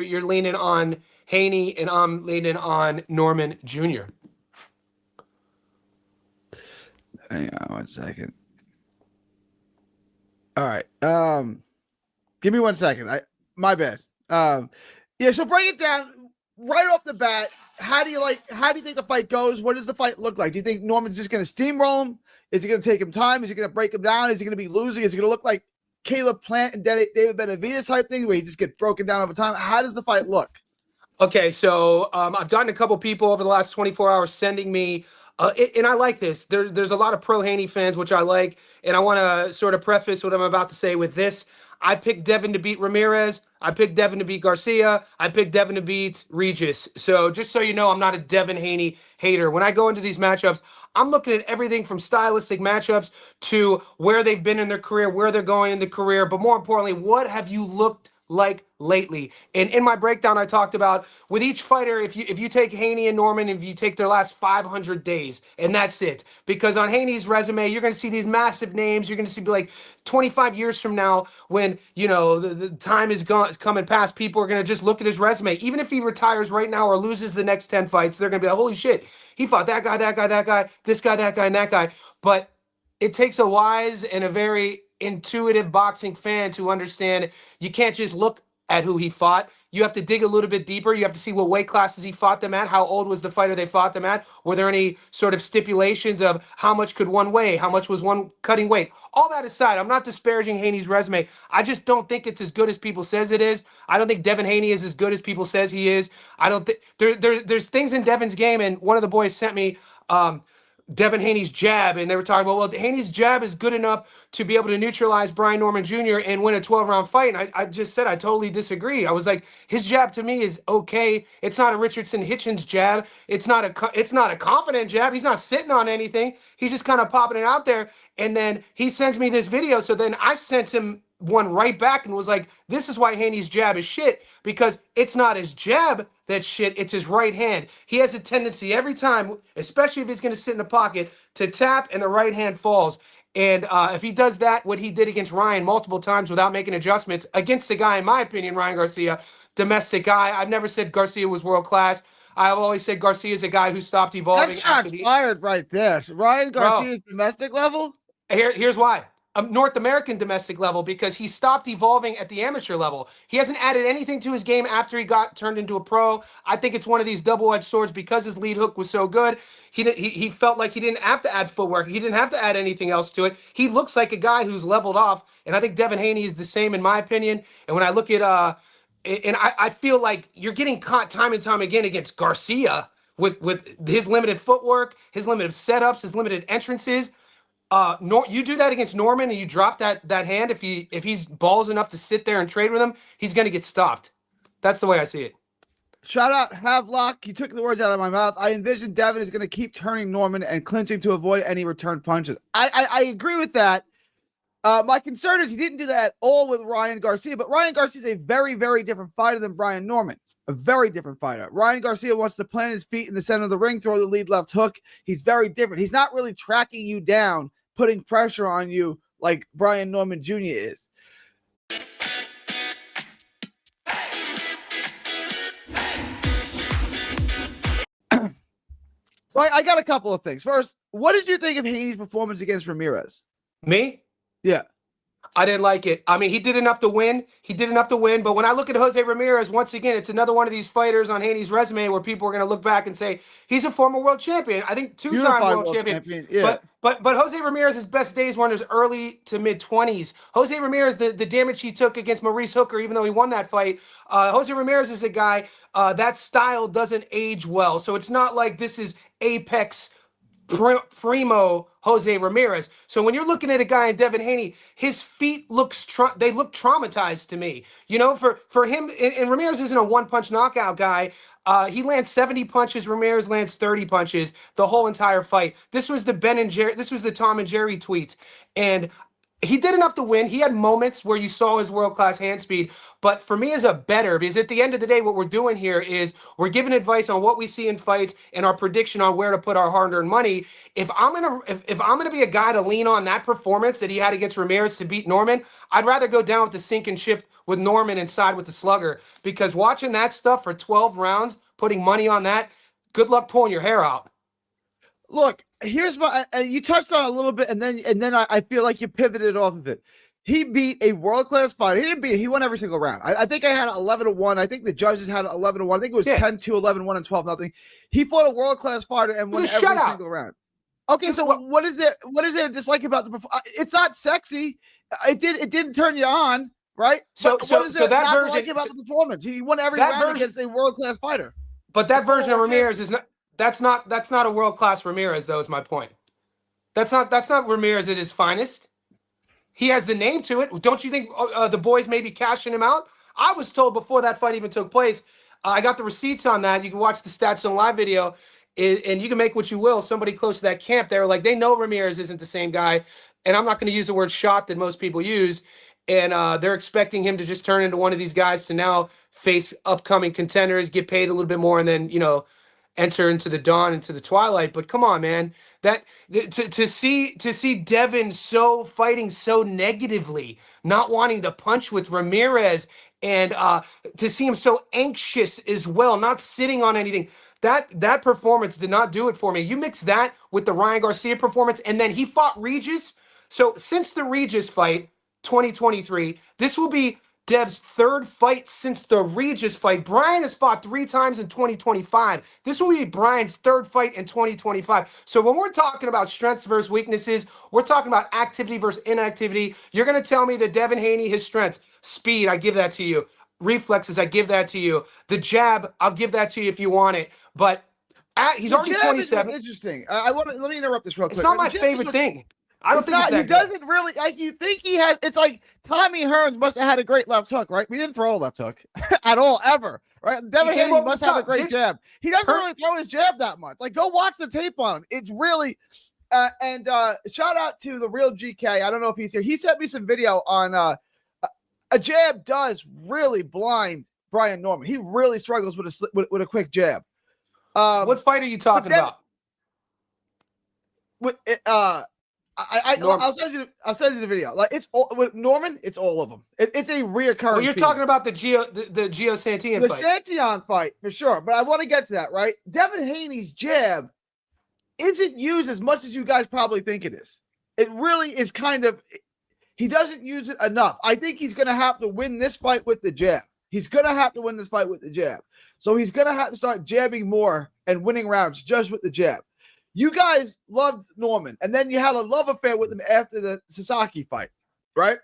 you're leaning on Haney, and I'm leaning on Norman Jr. Hang on 1 second. All right. Give me 1 second. My bad. Yeah, so break it down right off the bat. How do you think the fight goes? What does the fight look like? Do you think Norman's just going to steamroll him? Is he going to take him time? Is he going to break him down? Is he going to be losing? Is he going to look like Caleb Plant and David Benavidez type thing where he just gets broken down over time? How does the fight look? Okay, so I've gotten a couple people over the last 24 hours sending me, and I like this. There's a lot of pro Haney fans, which I like, and I want to sort of preface what I'm about to say with this. I picked Devin to beat Ramirez. I picked Devin to beat Garcia. I picked Devin to beat Regis. So just so you know, I'm not a Devin Haney hater. When I go into these matchups, I'm looking at everything from stylistic matchups to where they've been in their career, where they're going in the career, but more importantly, what have you looked like lately? And in my breakdown, I talked about with each fighter, if you take Haney and Norman, if you take their last 500 days, and that's it. Because on Haney's resume, you're going to see these massive names. You're going to see like 25 years from now, when the time is coming past, people are going to just look at his resume. Even if he retires right now or loses the next 10 fights, they're going to be like, holy shit, he fought that guy, that guy, that guy, this guy, that guy, and that guy. But it takes a wise and a very intuitive boxing fan to understand you can't just look at who he fought. You have to dig a little bit deeper. You have to see what weight classes he fought them at. How old was the fighter they fought them at? Were there any sort of stipulations of how much could one weigh? How much was one cutting weight? All that aside, I'm not disparaging Haney's resume. I just don't think it's as good as people says it is. I don't think Devin Haney is as good as people says he is. I don't think there's things in Devin's game, and one of the boys sent me Devin Haney's jab, and they were talking about, well, Haney's jab is good enough to be able to neutralize Brian Norman Jr. and win a 12-round fight. And I just said I totally disagree. I was like, his jab to me is okay. It's not a Richardson Hitchens jab. It's not a confident jab. He's not sitting on anything. He's just kind of popping it out there. And then he sends me this video. So then I sent him one right back and was like, this is why Haney's jab is shit, because it's not his jab that's shit, it's his right hand. He has a tendency every time, especially if he's going to sit in the pocket, to tap and the right hand falls. And if he does that, what he did against Ryan multiple times without making adjustments against the guy, in my opinion, Ryan Garcia, domestic guy. I've never said Garcia was world class. I've always said Garcia is a guy who stopped evolving. That shot's fired right there. So Ryan Garcia's domestic level? Here's why. North American domestic level, because he stopped evolving at the amateur level. He hasn't added anything to his game after he got turned into a pro. I think it's one of these double-edged swords because his lead hook was so good. He felt like he didn't have to add footwork. He didn't have to add anything else to it. He looks like a guy who's leveled off, and I think Devin Haney is the same in my opinion. And when I look at and I feel like you're getting caught time and time again against Garcia with his limited footwork, his limited setups, his limited entrances. You do that against Norman and you drop that hand, if he's balls enough to sit there and trade with him, he's going to get stopped. That's the way I see it. Shout out Havelock. He took the words out of my mouth. I envision Devin is going to keep turning Norman and clinching to avoid any return punches. I agree with that. My concern is he didn't do that at all with Ryan Garcia, but Ryan Garcia is a very, very different fighter than Brian Norman. A very different fighter. Ryan Garcia wants to plant his feet in the center of the ring, throw the lead left hook. He's very different. He's not really tracking you down, putting pressure on you like Brian Norman Jr. is. So I got a couple of things. First, what did you think of Haney's performance against Ramirez? Me? Yeah. I didn't like it. I mean, he did enough to win. But when I look at Jose Ramirez, once again, it's another one of these fighters on Haney's resume where people are going to look back and say, he's a former world champion. I think two-time world champion. Yeah. But Jose Ramirez's best days were in his early to mid-20s. Jose Ramirez, the damage he took against Maurice Hooker, even though he won that fight, Jose Ramirez is a guy, that style doesn't age well. So it's not like this is apex primo Jose Ramirez. So when you're looking at a guy in Devin Haney, his feet look traumatized to me. You know, for him, and Ramirez isn't a one-punch knockout guy. He lands 70 punches. Ramirez lands 30 punches the whole entire fight. This was the Tom and Jerry tweets, and he did enough to win. He had moments where you saw his world-class hand speed. But for me as a bettor, because at the end of the day, what we're doing here is we're giving advice on what we see in fights and our prediction on where to put our hard-earned money. If I'm gonna be a guy to lean on that performance that he had against Ramirez to beat Norman, I'd rather go down with the sinking ship with Norman and side with the slugger. Because watching that stuff for 12 rounds, putting money on that, good luck pulling your hair out. Look, here's my. You touched on it a little bit, and then I feel like you pivoted off of it. He beat a world class fighter. He didn't beat. He won every single round. I think I had 11-1. I think the judges had 11-1. I think it was 10-2, 11-1, and 12-0. He fought a world class fighter and won every single round. Okay, so what is there? What is there to dislike about the? It's not sexy. It didn't turn you on, right? So what is there that not version, to like about the performance? He won every round against a world class fighter. But that version of Ramirez is not. That's not a world class Ramirez, though. Is my point. That's not Ramirez at his finest. He has the name to it. Don't you think the boys may be cashing him out? I was told before that fight even took place. I got the receipts on that. You can watch the Stats on Live video, and you can make what you will. Somebody close to that camp, they were like, they know Ramirez isn't the same guy, and I'm not going to use the word shot that most people use. And they're expecting him to just turn into one of these guys to now face upcoming contenders, get paid a little bit more, and then enter into the dawn, into the twilight. But come on, man, that to see Devin fighting so negatively, not wanting to punch with Ramirez, and to see him so anxious as well, not sitting on anything. That performance did not do it for me. You mix that with the Ryan Garcia performance, and then he fought Regis. So since the Regis fight, 2023, this will be Dev's third fight since the Regis fight. Brian has fought 3 times in 2025. This will be Brian's third fight in 2025. So when we're talking about strengths versus weaknesses, we're talking about activity versus inactivity. You're going to tell me that Devin Haney, his strengths, speed, I give that to you. Reflexes, I give that to you. The jab, I'll give that to you if you want it. But he's already 27. Interesting. Let me interrupt this real quick. It's not my favorite thing. I don't think it's that he doesn't really like. You think he has? It's like Tommy Hearns must have had a great left hook, right? We didn't throw a left hook at all, ever, right? Devin Haney must have a great jab. He doesn't really throw his jab that much. Like, go watch the tape on him. It's really. And shout out to the real GK. I don't know if he's here. He sent me some video on a jab does really blind Brian Norman. He really struggles with a quick jab. What fight are you talking about? I'll send you the video. Like, it's all with Norman. It's all of them. It's a reoccurring. Well, you're talking about the Gio Santillan fight. The Santillan fight for sure. But I want to get to that, right? Devin Haney's jab isn't used as much as you guys probably think it is. It really is kind of. He doesn't use it enough. I think he's going to have to win this fight with the jab. He's going to have to win this fight with the jab. So he's going to have to start jabbing more and winning rounds just with the jab. You guys loved Norman, and then you had a love affair with him after the Sasaki fight, right?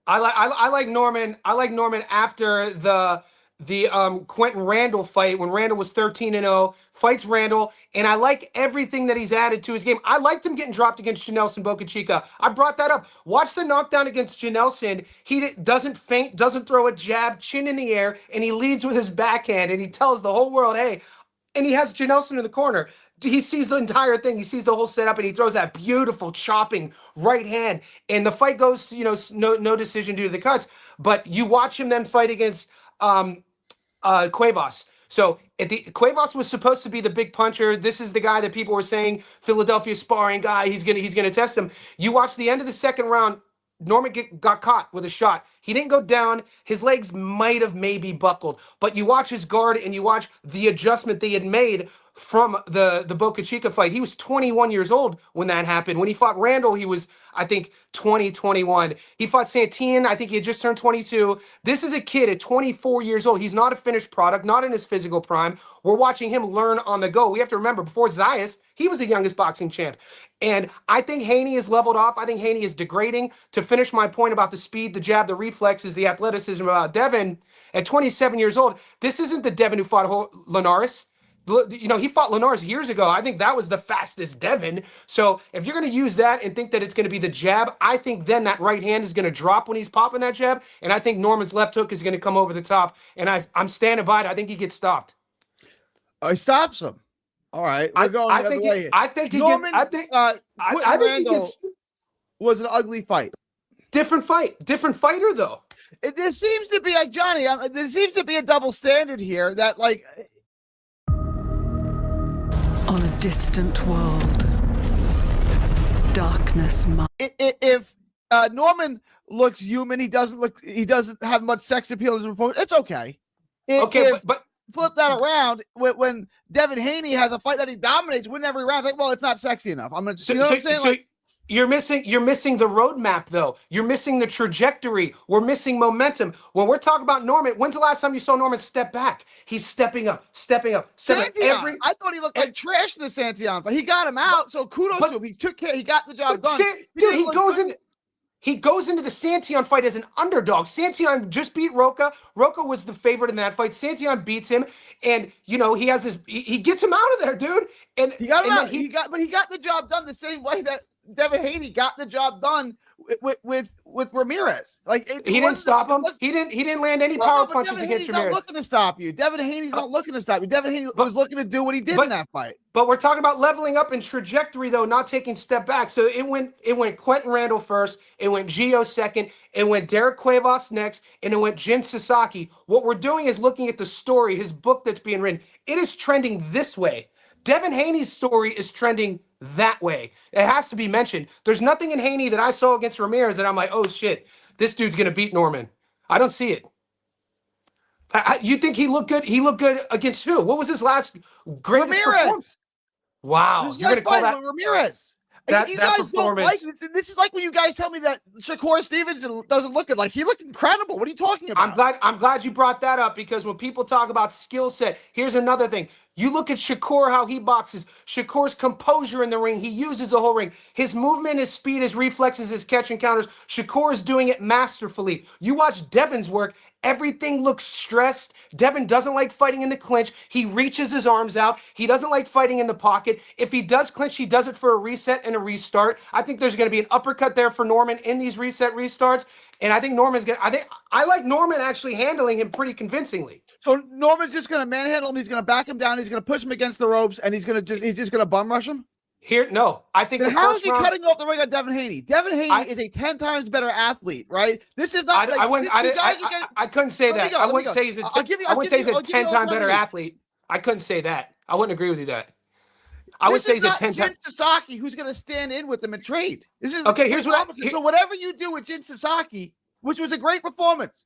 I like Norman. I like Norman after the Quentin Randall fight when Randall was 13-0, fights Randall, and I like everything that he's added to his game. I liked him getting dropped against Janelson Boca Chica. I brought that up. Watch the knockdown against Janelson. He doesn't feint, doesn't throw a jab, chin in the air, and he leads with his backhand, and he tells the whole world, hey, and he has Janelson in the corner. He sees the entire thing. He sees the whole setup, and he throws that beautiful chopping right hand. And the fight goes to, no decision due to the cuts. But you watch him then fight against Cuevas. So Cuevas was supposed to be the big puncher. This is the guy that people were saying, Philadelphia sparring guy. He's gonna test him. You watch the end of the second round. Norman got caught with a shot. He didn't go down. His legs might have maybe buckled. But you watch his guard and you watch the adjustment they had made from the Boca Chica fight. He was 21 years old when that happened. When he fought Randall, he was, I think, 21. He fought Santillan. I think he had just turned 22. This is a kid at 24 years old. He's not a finished product, not in his physical prime. We're watching him learn on the go. We have to remember, before Zayas, he was the youngest boxing champ. And I think Haney is leveled off. I think Haney is degrading. To finish my point about the speed, the jab, the reflexes, the athleticism about Devin, at 27 years old, this isn't the Devin who fought Linares. He fought Linares years ago. I think that was the fastest Devin. So if you're going to use that and think that it's going to be the jab, I think then that right hand is going to drop when he's popping that jab. And I think Norman's left hook is going to come over the top. And I'm standing by it. I think he gets stopped. Oh, he stops him. All right. We're going the other way. I think he Norman, gets. I think he gets. Was an ugly fight. Different fight, different fighter though. There seems to be like Johnny. There seems to be a double standard here. That like on a distant world, darkness. If Norman looks human, he doesn't have much sex appeal as a performance. It's okay. But flip that around when Devin Haney has a fight that he dominates, win every round. Like, well, it's not sexy enough. You know what I'm saying? So you're missing the roadmap though. You're missing the trajectory. We're missing momentum. When we're talking about Norman, when's the last time you saw Norman step back? He's stepping up. I thought he looked like trash in the Santion, but he got him out. So kudos to him. He took care. He got the job done. He goes into the Santion fight as an underdog. Santion just beat Roca. Roca was the favorite in that fight. Santion beats him, and he has he gets him out of there, dude. And he got him out. He got the job done the same way that Devin Haney got the job done with Ramirez. Like he didn't stop him. He didn't land any power punches against Ramirez. Not looking to stop you. Devin Haney's not looking to stop you. Devin Haney was looking to do what he did in that fight. But we're talking about leveling up in trajectory though, not taking step back. So it went Quentin Randall first, it went Gio second, it went Derek Cuevas next, and it went Jin Sasaki. What we're doing is looking at the story, his book that's being written. It is trending this way. Devin Haney's story is trending that way. It has to be mentioned. There's nothing in Haney that I saw against Ramirez that I'm like, oh shit, this dude's gonna beat Norman. I don't see it. You think he looked good? He looked good against who? What was his last greatest performance? Wow, you're gonna call that Ramirez? That guys performance. Don't like this is like when you guys tell me that Shakur Stevenson doesn't look good. Like he looked incredible. What are you talking about? I'm glad you brought that up because when people talk about skill set, here's another thing. You look at Shakur, how he boxes. Shakur's composure in the ring. He uses the whole ring. His movement, his speed, his reflexes, his catch and counters. Shakur is doing it masterfully. You watch Devin's work. Everything looks stressed. Devin doesn't like fighting in the clinch. He reaches his arms out. He doesn't like fighting in the pocket. If he does clinch, he does it for a reset and a restart. I think there's going to be an uppercut there for Norman in these reset restarts. And I think I like Norman actually handling him pretty convincingly. So Norman's just going to manhandle him. He's going to back him down. He's going to push him against the ropes, and he's just going to bum rush him. No, I think. Then how is he cutting off the ring on Devin Haney? Devin Haney is a 10 times better athlete, right? This is not. I couldn't say that. I wouldn't say he's a 10 times better athlete. I couldn't say that. I wouldn't agree with you that. I would say he's a 10 times. Jin Sasaki, who's going to stand in with him and trade. This is okay. Here's what. So whatever you do with Jin Sasaki, which was a great performance.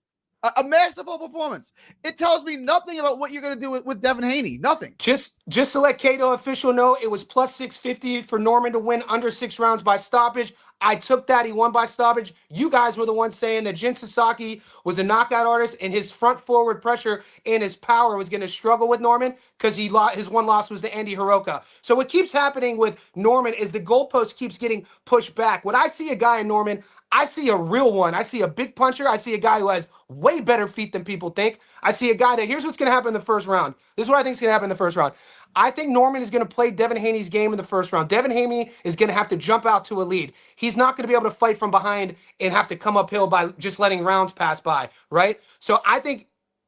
A masterful performance. It tells me nothing about what you're going to do with Devin Haney. Nothing. Just to let Cato official know, it was plus 650 for Norman to win under 6 rounds by stoppage. I took that. He won by stoppage. You guys were the ones saying that Jin Sasaki was a knockout artist and his front forward pressure and his power was going to struggle with Norman because his one loss was to Andy Hiroka. So what keeps happening with Norman is the goalpost keeps getting pushed back. When I see a guy in Norman, I see a real one. I see a big puncher. I see a guy who has way better feet than people think. I see a guy that, here's what's going to happen in the first round. This is what I think is going to happen in the first round. I think Norman is going to play Devin Haney's game in the first round. Devin Haney is going to have to jump out to a lead. He's not going to be able to fight from behind and have to come uphill by just letting rounds pass by, right? So I think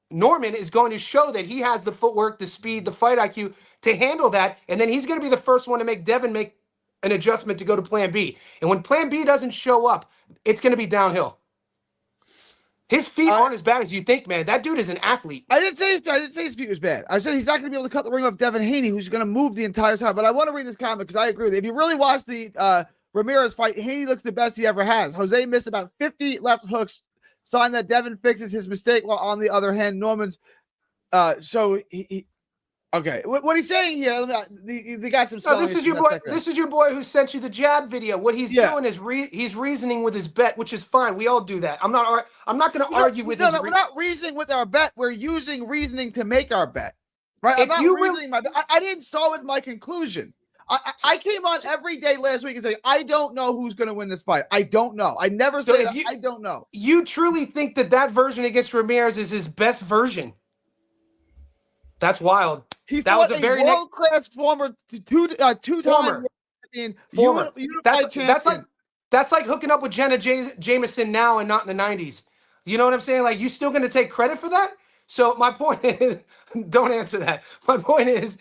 Norman is going to show that he has the footwork, the speed, the fight IQ to handle that, and then he's going to be the first one to make Devin make an adjustment to go to plan B. And when plan B doesn't show up, it's going to be downhill. His feet aren't as bad as you think, man. That dude is an athlete. I didn't say his feet was bad. I said he's not going to be able to cut the ring off Devin Haney, who's going to move the entire time. But I want to read this comment because I agree with you. If you really watch the Ramirez fight, Haney looks the best he ever has. Jose missed about 50 left hooks, sign that Devin fixes his mistake, while on the other hand, Norman's okay, what he's saying here, the got some. No, this is your boy. This is your boy who sent you the jab video. What he's doing is he's reasoning with his bet, which is fine. We all do that. I'm not going to argue with. We're not reasoning with our bet. We're using reasoning to make our bet. Right? I'm not reasoning my bet. I didn't start with my conclusion. I came on every day last week and said I don't know who's going to win this fight. I don't know. I never said I don't know. You truly think that version against Ramirez is his best version? That's wild. That was a very world-class former two-time champion. That's like hooking up with Jenna Jameson now and not in the 90s. You know what I'm saying? Like, you still going to take credit for that? So my point is, don't answer that. My point is,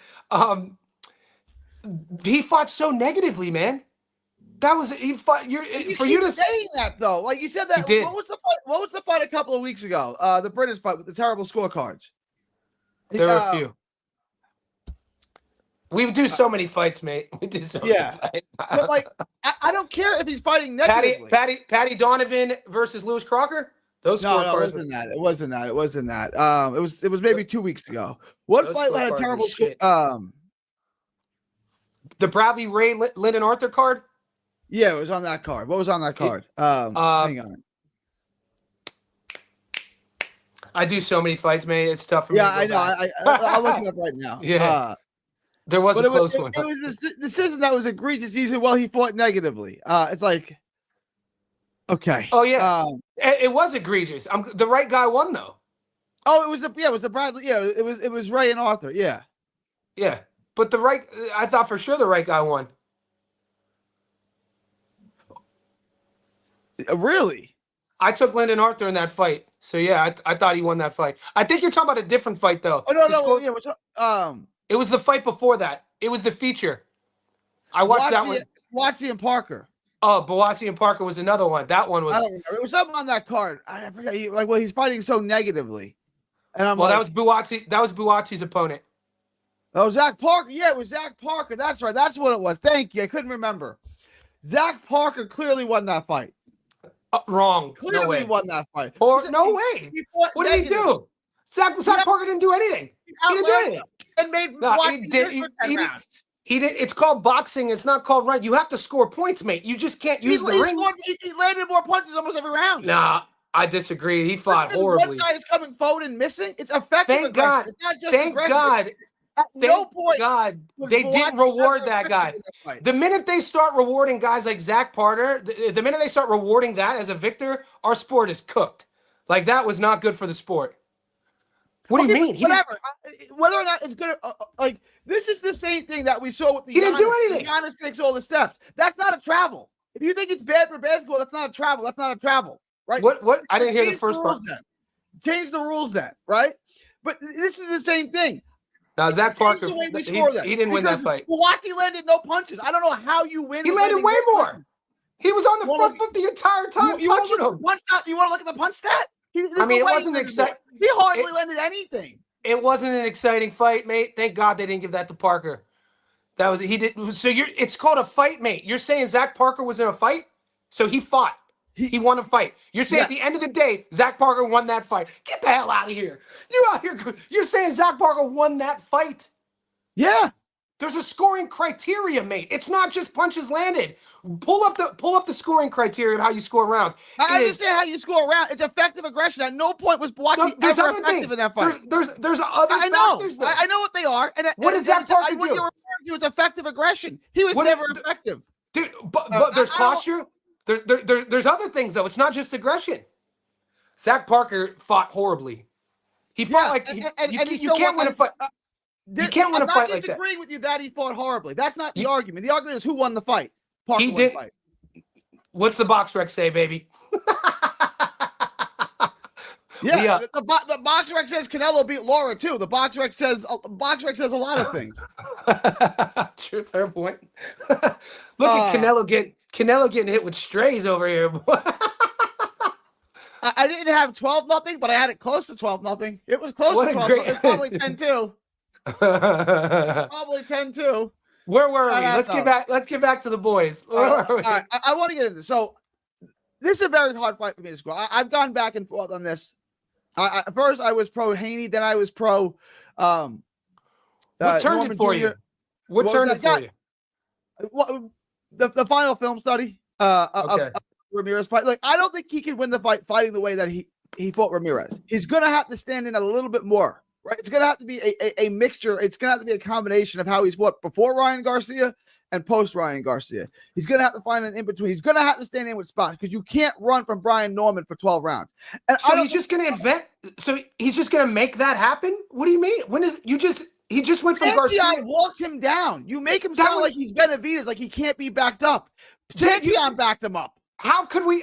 he fought so negatively, man. That was he fought. For you to saying that though, like you said that. did. What was the fight? What was the fight a couple of weeks ago? The British fight with the terrible scorecards. There were a few. We do so many fights, mate. We do so many fights. But like, I don't care if he's fighting negatively. Patty Donovan versus Lewis Crocker. Those scorecards. No, it wasn't that. It wasn't that. It wasn't that. It was maybe 2 weeks ago. What fight had a terrible shit. The Bradley Ray Lyndon Arthur card. Yeah, it was on that card. What was on that card? Hang on. I do so many fights, man. It's tough for me. Yeah, I know. I'll look it up right now. Yeah. There was a close one. It was this decision that was egregious. He said, well, he fought negatively. It's like, okay. Oh, yeah. It was egregious. The right guy won, though. Oh, it was the Bradley. Yeah, it was Ray and Arthur. Yeah. Yeah. But I thought for sure the right guy won. Really? I took Lyndon Arthur in that fight. So, yeah, I thought he won that fight. I think you're talking about a different fight, though. Oh, no. It was the fight before that. It was the feature. I watched that one. Watsi and Parker. Oh, Bawasi and Parker was another one. That one was. I don't remember. It was something on that card. I forgot. He's fighting so negatively. And that was Bawasi. That was Buatsi's opponent. Oh, Zach Parker. Yeah, it was Zach Parker. That's right. That's what it was. Thank you. I couldn't remember. Zach Parker clearly won that fight. Wrong. Clearly won that fight. No way. What did he do? Zach Parker didn't do anything. He didn't do anything. And made he did. It's called boxing. It's not called run. You have to score points, mate. You just can't use the ring. He landed more punches almost every round. Nah, I disagree. He fought horribly. One guy is coming forward and missing. It's effective. Thank God. It's not just Thank God. At no point. God, they didn't reward that guy. The minute they start rewarding guys like Zach Parker, the minute they start rewarding that as a victor, our sport is cooked. Like, that was not good for the sport. What do you mean? Whatever. Whether or not it's good, this is the same thing that we saw with the. He didn't do anything. Giannis takes all the steps. That's not a travel. If you think it's bad for basketball, that's not a travel. That's not a travel, right? What? I didn't hear the first part. Change the rules then, right? But this is the same thing. Now, Zach Parker, he didn't win that fight. Milwaukee landed no punches. I don't know how you win. He landed way more. He was on the front foot the entire time. You want to look at the punch stat? It wasn't exciting. He hardly landed anything. It wasn't an exciting fight, mate. Thank God they didn't give that to Parker. It's called a fight, mate. You're saying Zach Parker was in a fight? So he fought. He won a fight. You're saying at the end of the day, Zach Parker won that fight. Get the hell out of here. You're out here. You're saying Zach Parker won that fight? Yeah. There's a scoring criteria, mate. It's not just punches landed. Pull up the scoring criteria of how you score rounds. I understand how you score rounds. It's effective aggression. At no point was Milwaukee ever effective in that fight. There's other factors. I know what they are. And what did Zach Parker do? What you're referring to is effective aggression. He was never effective. Dude, but there's posture. There's other things, though. It's not just aggression. Zach Parker fought horribly. He fought you can't win a fight. You can't win a fight like that. I'm not disagreeing with you that he fought horribly. That's not the argument. The argument is who won the fight. Parker won the fight. What's the box rec say, baby? The box rec says Canelo beat Laura too. The box rec says a lot of things. True, fair point. Look at Canelo getting hit with strays over here. I didn't have 12-0, but I had it close to 12-0. It was close to 12. It was probably 10-2. Probably 10-2. Where were we? Let's get back to the boys. All right. I want to get into this. So this is a very hard fight for me to score. I've gone back and forth on this. First I was pro Haney, then I was pro what turned it for you? What turned it for you? The final film study of Ramirez fight. Like, I don't think he can win the fight fighting the way that he fought Ramirez. He's gonna have to stand in a little bit more. Right, it's going to have to be a mixture. It's going to have to be a combination of how he's fought before Ryan Garcia and post Ryan Garcia. He's going to have to find an in-between. He's going to have to stand in with spots because you can't run from Brian Norman for 12 rounds. And so he's just going to invent. So he's just going to make that happen? What do you mean? He just went from Garcia. Walked him down. You make him sound like he's Benavidez, like he can't be backed up. Santion backed him up. How could we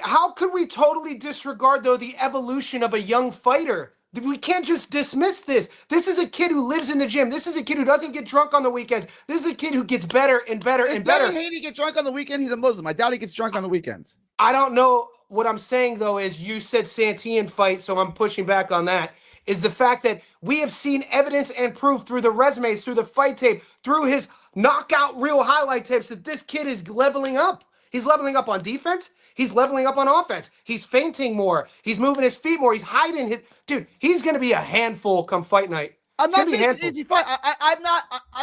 totally disregard, though, the evolution of a young fighter We can't just dismiss this. This is a kid who lives in the gym. This is a kid who doesn't get drunk on the weekends. This is a kid who gets better and better and better. Devin Haney get drunk on the weekend? He's a Muslim. I doubt he gets drunk on the weekends. I don't know. What I'm saying, though, is you said Santillan fight, so I'm pushing back on that, is the fact that we have seen evidence and proof through the resumes, through the fight tape, through his knockout reel highlight tapes that this kid is leveling up. He's leveling up on defense. He's leveling up on offense. He's feinting more. He's moving his feet more. He's hiding his dude. He's gonna be a handful come fight night. I'm not saying it's an easy fight. I'm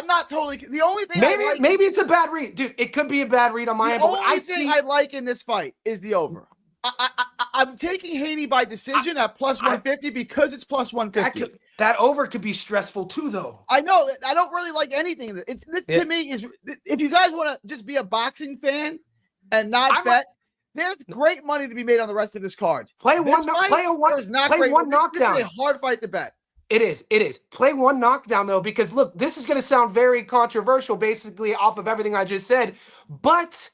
not totally. The only thing maybe it's a bad read, dude. It could be a bad read on my end. The only thing I like in this fight is the over. I'm taking Haney by decision at plus 150 because it's plus 150. That over could be stressful too, though. I know. I don't really like anything. To me, is if you guys want to just be a boxing fan and not bet, there's great money to be made on the rest of this card. Play one knockdown. This is a hard fight to bet. It is. Play one knockdown, though, because, look, this is going to sound very controversial, basically, off of everything I just said. But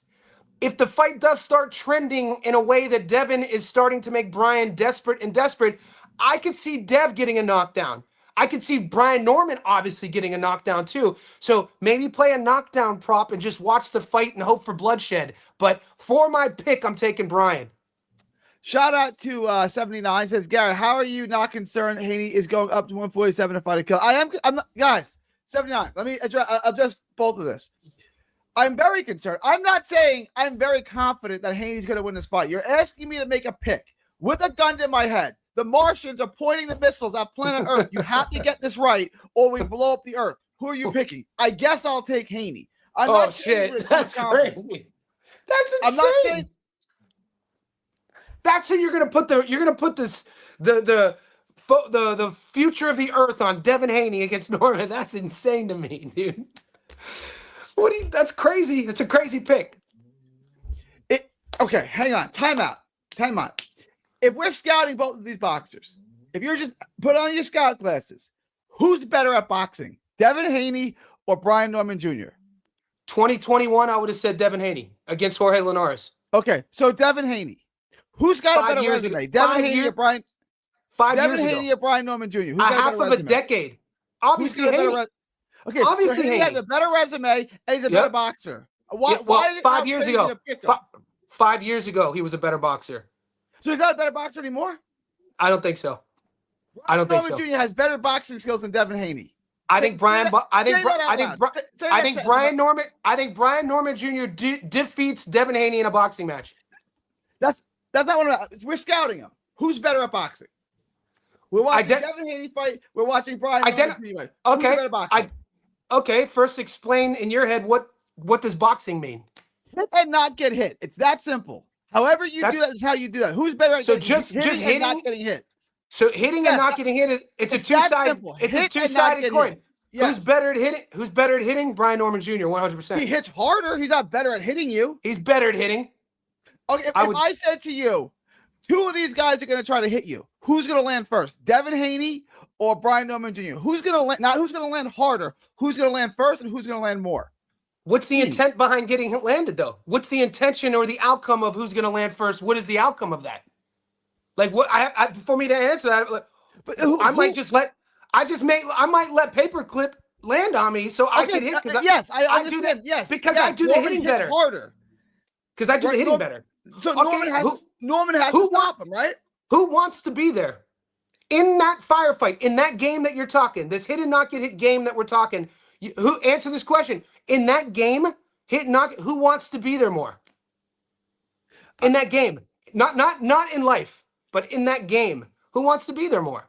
if the fight does start trending in a way that Devin is starting to make Brian desperate, I could see Dev getting a knockdown. I could see Brian Norman obviously getting a knockdown too. So maybe play a knockdown prop and just watch the fight and hope for bloodshed. But for my pick, I'm taking Brian. Shout out to 79 says, Gary, how are you not concerned Haney is going up to 147 to fight a kill? I'm not, guys, 79. Let me address both of this. I'm very concerned. I'm not saying I'm very confident that Haney's going to win this fight. You're asking me to make a pick with a gun to my head. The Martians are pointing the missiles at planet Earth. You have to get this right or we blow up the Earth. Who are you picking? I guess I'll take Haney. Shit. That's crazy. That's insane. I'm not saying that's who you're gonna put the future of the Earth on Devin Haney against Norman. That's insane to me, dude. That's crazy. It's a crazy pick. Okay, hang on. Time out. If we're scouting both of these boxers, if you're just put on your scout glasses, who's better at boxing, Devin Haney or Brian Norman Jr.? 2021, I would have said Devin Haney against Jorge Linares. Okay, so Devin Haney. Who's got a better resume? Devin Haney or Brian? 5 years ago. Devin Haney or Brian Norman Jr.? Who's got half of a decade. Obviously, Haney. Okay, obviously so Haney has a better resume and he's a better boxer. Why 5 years ago? 5 years ago, he was a better boxer. So he's not a better boxer anymore? I don't think so. Norman Jr. has better boxing skills than Devin Haney. I think Brian Norman Jr. defeats Devin Haney in a boxing match. That's not what we're scouting him. Who's better at boxing? We're watching Devin Haney fight. We're watching Brian Norman Jr. fight. Okay. Who's better boxing? Okay. First, explain in your head what does boxing mean? Hit and not get hit. It's that simple. However you do that is how you do that. Who's better at hitting and not getting hit? So hitting and not getting hit it's a two-sided coin. Yes. Who's better at hitting? Brian Norman Jr. 100%. He hits harder. He's not better at hitting you. He's better at hitting. Okay, if I said to you, two of these guys are going to try to hit you, who's going to land first? Devin Haney or Brian Norman Jr.? Who's going to land? Not who's going to land harder. Who's going to land first and who's going to land more? What's the intent behind getting landed, though? What's the intention or the outcome of who's going to land first? What is the outcome of that? Like, what? For me to answer that, I might let paperclip land on me so I can hit. Yes, I understand. Because I do the hitting better. Harder. Because I do the hitting better. So Norman has to stop him, right? Who wants to be there in that firefight, in that game that you're talking, this hit and not get hit game that we're talking? Who answer this question? In that game, hit and knock, who wants to be there more? In that game. Not in life, but in that game. Who wants to be there more?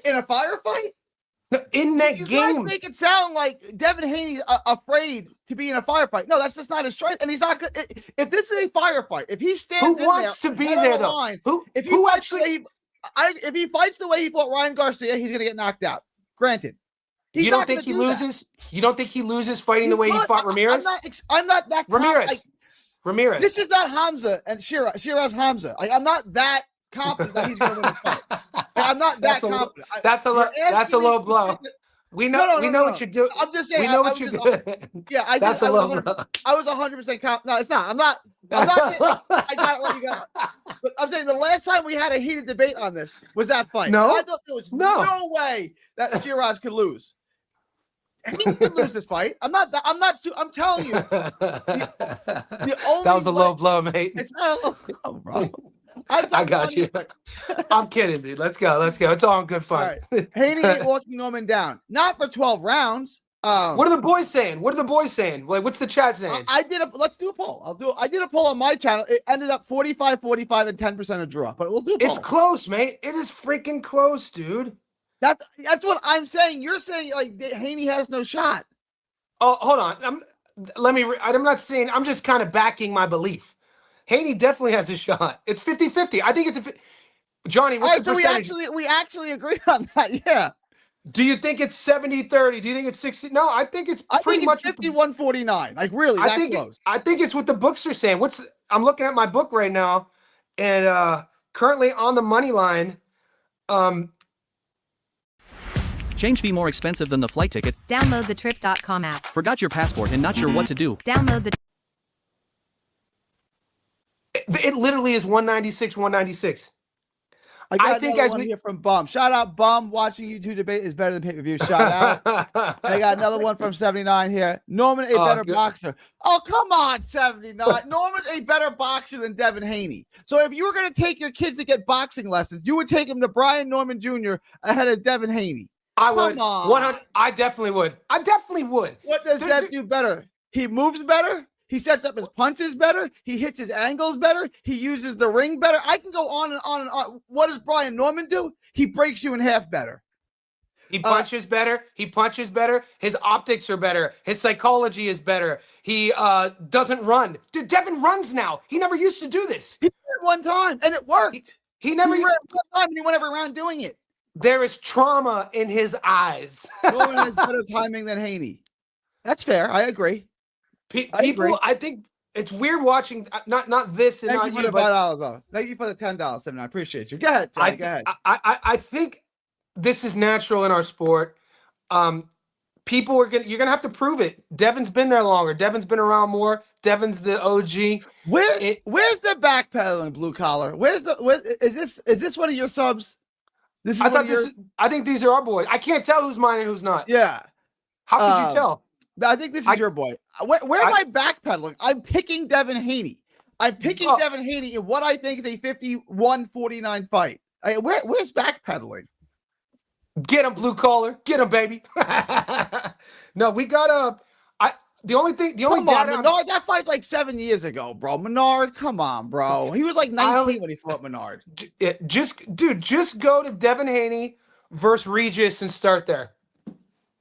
In a firefight? No, in that game. You guys make it sound like Devin Haney's afraid to be in a firefight. No, that's just not his strength. And he's not good. If this is a firefight, if he stands who wants to be there, though? If he fights the way he fought Ryan Garcia, he's going to get knocked out. Granted. You don't think he loses? You don't think he loses fighting the way he fought Ramirez? I'm not that Ramirez. This is not Hamza and Shiraz Hamza. I'm not that confident that he's going to win this fight. I'm not that confident. That's a low blow. We know No. what you do. I'm just saying. We know I what you was do. Yeah, That's a low blow. I was 100% No, it's not. I'm not saying I got to let you go. But I'm saying the last time we had a heated debate on this was that fight. No. And I thought there was no way that Shiraz could lose. He could lose this fight. I'm telling you. The only That was a low blow, mate. It's not a low blow, bro. I got you. I'm kidding, dude. Let's go. It's all in good fun. All right. Haney ain't walking Norman down. Not for 12 rounds. What are the boys saying? Like, what's the chat saying? Let's do a poll. I did a poll on my channel. It ended up 45-45 and 10% of draw. But we'll do a poll. It's close, mate. It is freaking close, dude. That's what I'm saying. You're saying like Haney has no shot. Oh, hold on. I'm not saying. I'm just kind of backing my belief. Haney definitely has a shot. It's 50-50. I think it's Johnny, what's the percentage? We actually agree on that. Yeah. Do you think it's 70-30? Do you think it's 60? No, I think it's pretty much 51-49. Like really, close. I think it's what the books are saying. I'm looking at my book right now, and currently on the money line, Change fee more expensive than the flight ticket. Download the trip.com app. Forgot your passport and not sure what to do. Download the it literally is 196, 196. I think as we hear from Bum. Shout out Bum. Watching YouTube debate is better than pay-per-view. Shout out. I got another one from 79 here. Norman a better boxer. Oh, come on, 79. Norman's a better boxer than Devin Haney. So if you were going to take your kids to get boxing lessons, you would take them to Brian Norman Jr. ahead of Devin Haney. I would. 100. I definitely would. What does Dev do better? He moves better. He sets up his punches better. He hits his angles better. He uses the ring better. I can go on and on and on. What does Brian Norman do? He breaks you in half better. He punches better. His optics are better. His psychology is better. He doesn't run. Dude, Devin runs now. He never used to do this. He did it one time, and it worked. He never ran one time, and he went every round doing it. There is trauma in his eyes. Norman has better timing than Haney. That's fair. I agree. I think it's weird watching not this and Thank not you for the $5 off. Thank you for the $10, Devin. I appreciate you. Go ahead, Johnny. Go ahead. I think this is natural in our sport. People you're gonna have to prove it. Devin's been there longer. Devin's been around more. Devin's the OG. Where's the backpedaling, blue collar? Is this one of your subs? I think these are our boys. I can't tell who's mine and who's not. Yeah. How could you tell? I think this is your boy. Where am I backpedaling? I'm picking Devin Haney. Devin Haney in what I think is a 51-49 fight. Where's backpedaling? Get him, blue collar. Get him, baby. No, we got the only Menard, that fight's like 7 years ago, bro. Menard, come on, bro. He was like 19 when he fought Menard. Just go to Devin Haney versus Regis and start there.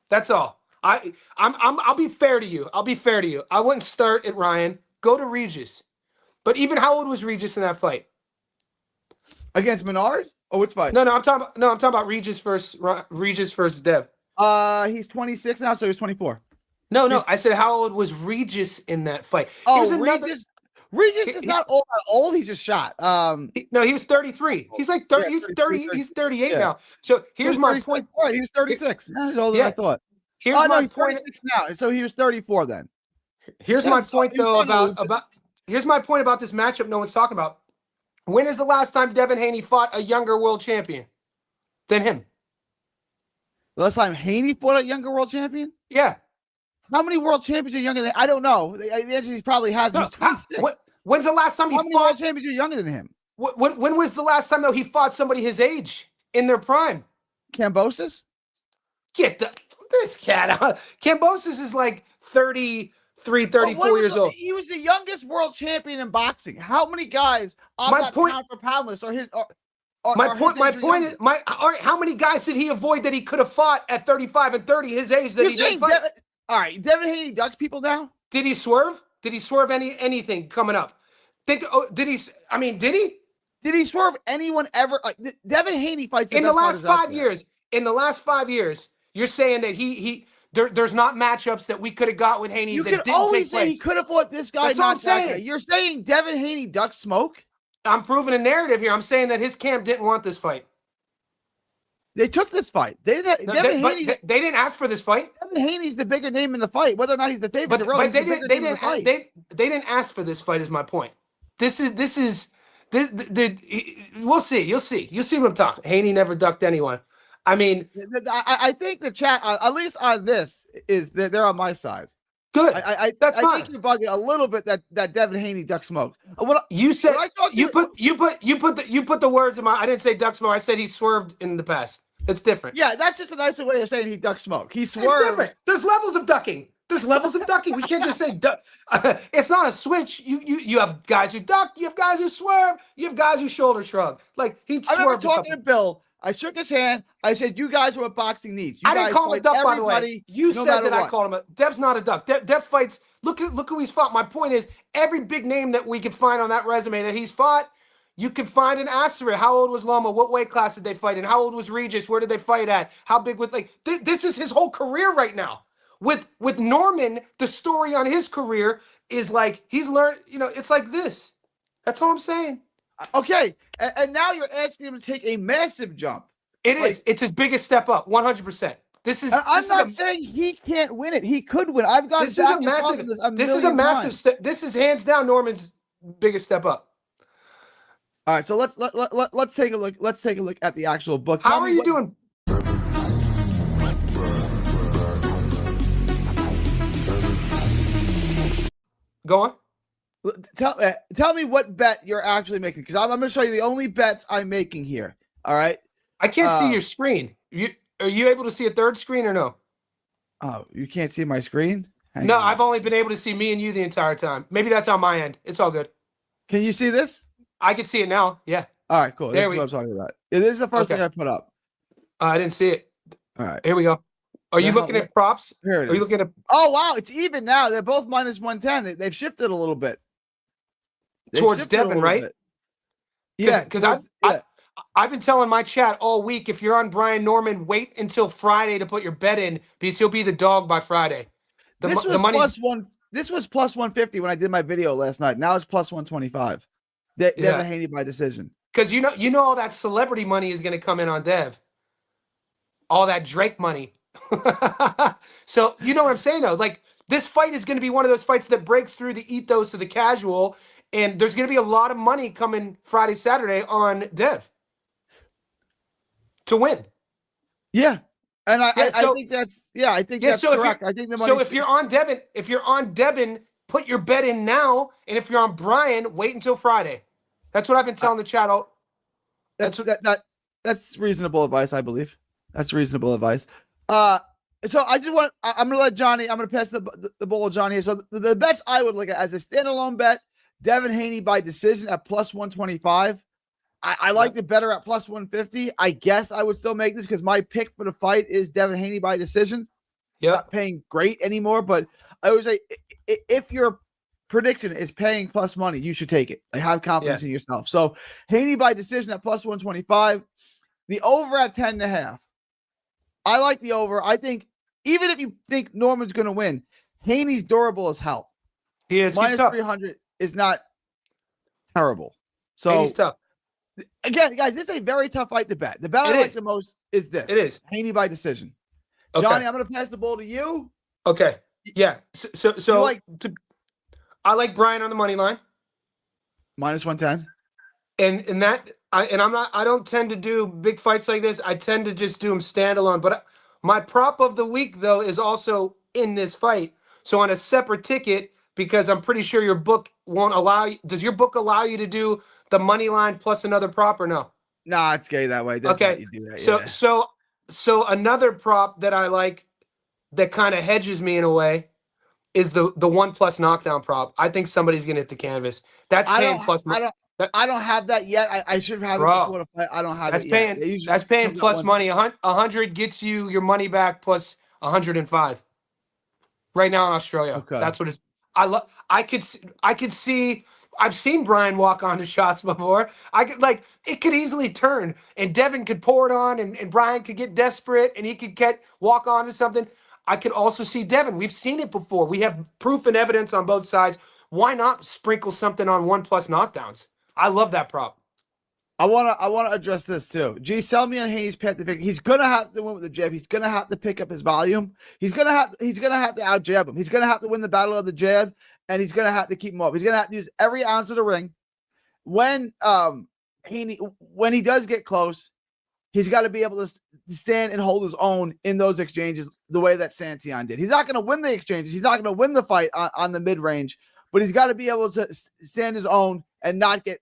That's all. I'll be fair to you. I wouldn't start at Ryan. Go to Regis. But even how old was Regis in that fight? Against Menard? Oh, which fight? No, I'm talking about Regis versus Dev. He's 26 now, so he's 24. No. I said how old was Regis in that fight? Regis is not old. He's just shot. He was 33. He's like 30. He's 30. He's 38 now. So here's my point. He was 36. He's older than I thought. He's 36 now. So he was 34 then. Here's my point though here's my point about this matchup no one's talking about. When is the last time Devin Haney fought a younger world champion than him? The last time Haney fought a younger world champion? Yeah. How many world champions are younger than? I don't know. The answer he probably has. He's 26. When's the last time How many world champions are younger than him? When was the last time though he fought somebody his age in their prime? Kambosos? Get this cat out. Kambosos is like 33, 34 years old. He was the youngest world champion in boxing. How many guys on that pound for pound list are his? My point is, all right, how many guys did he avoid that he could have fought at 35 and 30 his age that he didn't fight? All right, Devin Haney ducks people now. Did he swerve? Did he swerve anything coming up? Did he? Did he swerve anyone ever? Like Devin Haney fights in the last 5 years. In the last 5 years, you're saying that there's not matchups that we could have got with Haney. You that could didn't always take say place. he could have fought this guy. That's what I'm saying. You're saying Devin Haney ducks smoke. I'm proving a narrative here. I'm saying that his camp didn't want this fight. They took this fight. They didn't. No, Devin but Haney. they didn't ask for this fight. Devin Haney's the bigger name in the fight. Whether or not he's the favorite, But they didn't ask for this fight. Is my point. This. We'll see. You'll see what I'm talking. Haney never ducked anyone. I mean, I think the chat, at least on this, is that they're on my side. good. That's fine. I think you're bugging a little bit that Devin Haney duck smoke. You said you put the words in my. I didn't say duck smoke. I said he swerved in the past. It's different. Yeah, that's just a nicer way of saying he duck smoke. He It's swerves. different. There's levels of ducking. We can't just say duck. It's not a switch. You have guys who duck. You have guys who swerve. You have guys who shoulder shrug. Like he I remember swerved. talking to Bill. I shook his hand. I said, "You guys are what boxing needs." I didn't call him a duck, by the way. You said that I called him a. Dev's not a duck. Dev fights. Look who he's fought. My point is, every big name that we could find on that resume that he's fought, you can find an asterisk. How old was Loma? What weight class did they fight in? How old was Regis? Where did they fight at? How big was this is his whole career right now. With Norman, the story on his career is like he's learned. It's like this. That's all I'm saying. Okay, and now you're asking him to take a massive jump. It is. It's his biggest step up. 100%. This is. I'm not saying he can't win it. He could win. I've got this is a massive. This is a massive step. This is hands down Norman's biggest step up. All right, so let's take a look. Let's take a look at the actual book. How are you doing? Go on. Tell me what bet you're actually making, because I'm going to show you the only bets I'm making here. All right. I can't see your screen. Are you able to see a third screen or no? Oh, you can't see my screen? No, I've only been able to see me and you the entire time. Maybe that's on my end. It's all good. Can you see this? I can see it now. Yeah. All right, cool. This is what I'm talking about. This is the first thing I put up. I didn't see it. All right. Here we go. Are you looking at props? Here it is. Are you looking at? Oh, wow. It's even now. They're both minus 110. They've shifted a little bit. Towards Devin, right? Yeah. Because I've been telling my chat all week, if you're on Brian Norman, wait until Friday to put your bet in because he'll be the dog by Friday. This was plus 150 when I did my video last night. Now it's plus 125. Devin Haney by decision. Because you know all that celebrity money is going to come in on Dev. All that Drake money. So you know what I'm saying though? Like this fight is going to be one of those fights that breaks through the ethos of the casual, and there's going to be a lot of money coming Friday, Saturday on Dev to win. Yeah. And I think that's correct. I think the money. So if you're on Devin, put your bet in now, and if you're on Brian, wait until Friday. That's what I've been telling the chat. That's reasonable advice, I believe. That's reasonable advice. So I'm gonna let Jonny. I'm gonna pass the ball to Jonny. So the bets I would look at as a standalone bet: Devin Haney by decision at plus 125. I liked it better at plus 150. I guess I would still make this because my pick for the fight is Devin Haney by decision. Yeah, not paying great anymore, but I would say if your prediction is paying plus money, you should take it. I have confidence in yourself. So Haney by decision at plus 125. The over at 10.5. I like the over. I think even if you think Norman's going to win, Haney's durable as hell. He is. Minus 300 is not terrible. So Haney's tough. Again, guys, it's a very tough fight to bet. The bet I like the most is this. It is. Haney by decision. Okay. Jonny, I'm going to pass the ball to you. Okay. Yeah. So I like Brian on the money line. Minus 110. I don't tend to do big fights like this. I tend to just do them standalone. But my prop of the week, though, is also in this fight. So on a separate ticket, because I'm pretty sure your book won't allow you. Does your book allow you to do the money line plus another prop or no? Nah, it's gay that way. Okay. You do that, So another prop that I like that kind of hedges me in a way is the 1+ knockdown prop. I think somebody's gonna hit the canvas. That's paying plus money. I don't have that yet. I should have it before the fight. I don't have it yet. That's paying plus money. 100 gets you your money back plus 105. Right now in Australia. Okay. That's what it's. I could see. I've seen Brian walk onto shots before. It could easily turn, and Devin could pour it on, and Brian could get desperate, and he could walk onto something. I could also see Devin. We've seen it before. We have proof and evidence on both sides. Why not sprinkle something on 1+ knockdowns? I love that prop. I wanna address this too. G, sell me on Haney's path to victory. He's gonna have to win with the jab. He's gonna have to pick up his volume. He's gonna have to out jab him. He's gonna have to win the battle of the jab, and he's gonna have to keep him up. He's gonna have to use every ounce of the ring. When he does get close, he's got to be able to stand and hold his own in those exchanges the way that Santillan did. He's not going to win the exchanges. He's not going to win the fight on the mid range, but he's got to be able to stand his own and not get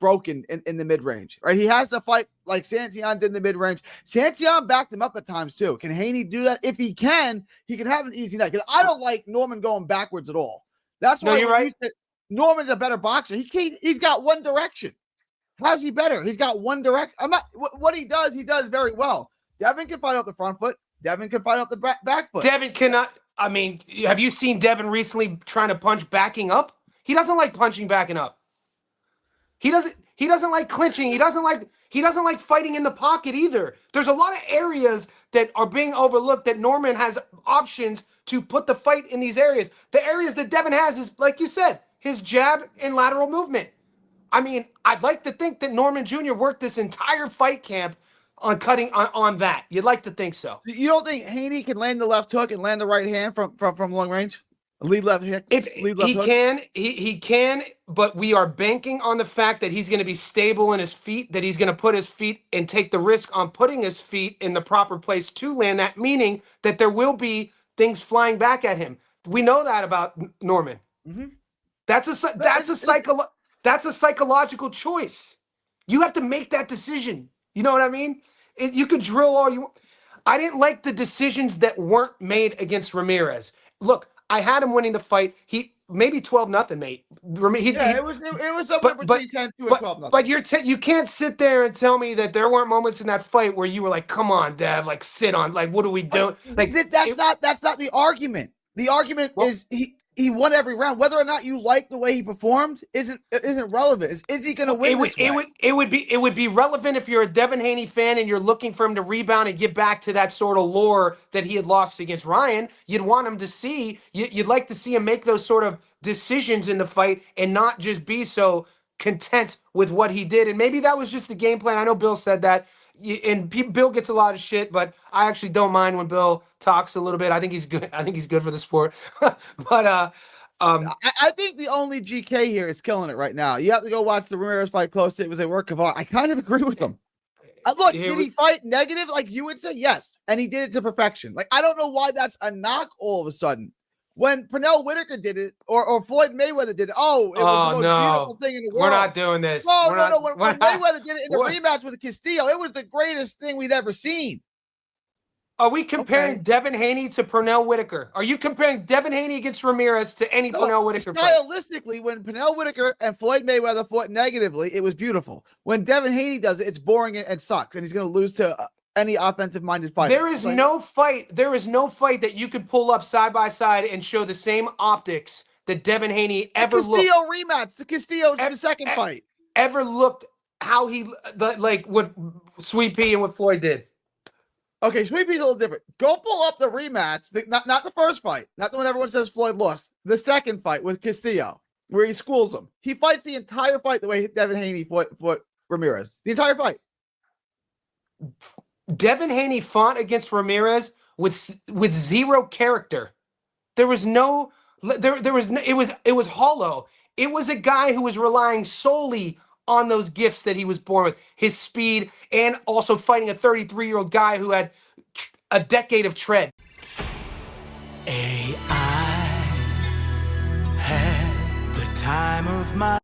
broken in the mid range, right? He has to fight like Santillan did in the mid range. Santillan backed him up at times too. Can Haney do that? If he can have an easy night. Because I don't like Norman going backwards at all. That's why you're right. Norman's a better boxer. He's got one direction. How's he better? He's got one direction. What he does very well. Devin can fight off the front foot. Devin can fight off the back foot. Devin cannot. I mean, have you seen Devin recently trying to punch backing up? He doesn't like punching backing up. He doesn't like clinching. He doesn't like fighting in the pocket either. There's a lot of areas that are being overlooked that Norman has options to put the fight in these areas. The areas that Devin has is, like you said, his jab and lateral movement. I mean, I'd like to think that Norman Jr. worked this entire fight camp on cutting on that. You'd like to think so. You don't think Haney can land the left hook and land the right hand from long range? Lead left hook. If he can, but we are banking on the fact that he's going to be stable in his feet, that he's going to put his feet and take the risk on putting his feet in the proper place to land that, meaning that there will be things flying back at him. We know that about Norman. Mm-hmm. That's a psychological choice. You have to make that decision. You know what I mean? You could drill all you want. I didn't like the decisions that weren't made against Ramirez. Look, I had him winning the fight. He maybe 12-0, mate. It was somewhere between 10-2 and 12-0. But you can't sit there and tell me that there weren't moments in that fight where you were like, "Come on, Dev, like sit on, like what are we doing?" Like that's not the argument. The argument is he won every round. Whether or not you like the way he performed isn't relevant. Is he going to win? It would be relevant if you're a Devin Haney fan and you're looking for him to rebound and get back to that sort of lore that he had lost against Ryan. You'd want him to see. You'd like to see him make those sort of decisions in the fight and not just be so content with what he did. And maybe that was just the game plan. I know Bill said that. And Bill gets a lot of shit, but I actually don't mind when Bill talks a little bit. I think he's good. I think he's good for the sport. But I think the only GK here is killing it right now. You have to go watch the Ramirez fight closely. It was a work of art. I kind of agree with him. Look, did he fight negative like you would say? Yes. And he did it to perfection. Like, I don't know why that's a knock all of a sudden. When Pernell Whitaker did it, or Floyd Mayweather did it, it was the most beautiful thing in the world. We're not doing this. No. When Mayweather did it in the rematch with Castillo, it was the greatest thing we'd ever seen. Are we comparing Devin Haney to Pernell Whitaker? Are you comparing Devin Haney against Ramirez to any Pernell Whitaker fight? Stylistically, when Pernell Whitaker and Floyd Mayweather fought negatively, it was beautiful. When Devin Haney does it, it's boring and sucks, and he's going to lose to any offensive-minded fighter. There is no fight that you could pull up side by side and show the same optics that Devin Haney ever looked. The Castillo rematch. The Castillo the second fight. Ever looked how he like what Sweet Pea and what Floyd did. Okay, Sweet Pea's a little different. Go pull up the rematch. Not the first fight. Not the one everyone says Floyd lost. The second fight with Castillo, where he schools him. He fights the entire fight the way Devin Haney fought Ramirez. The entire fight. Devin Haney fought against Ramirez with zero character. It was hollow. It was a guy who was relying solely on those gifts that he was born with, his speed, and also fighting a 33-year-old guy who had a decade of tread. I had the time of my.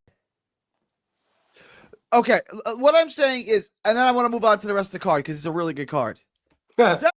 Okay, what I'm saying is, and then I want to move on to the rest of the card because it's a really good card. Zach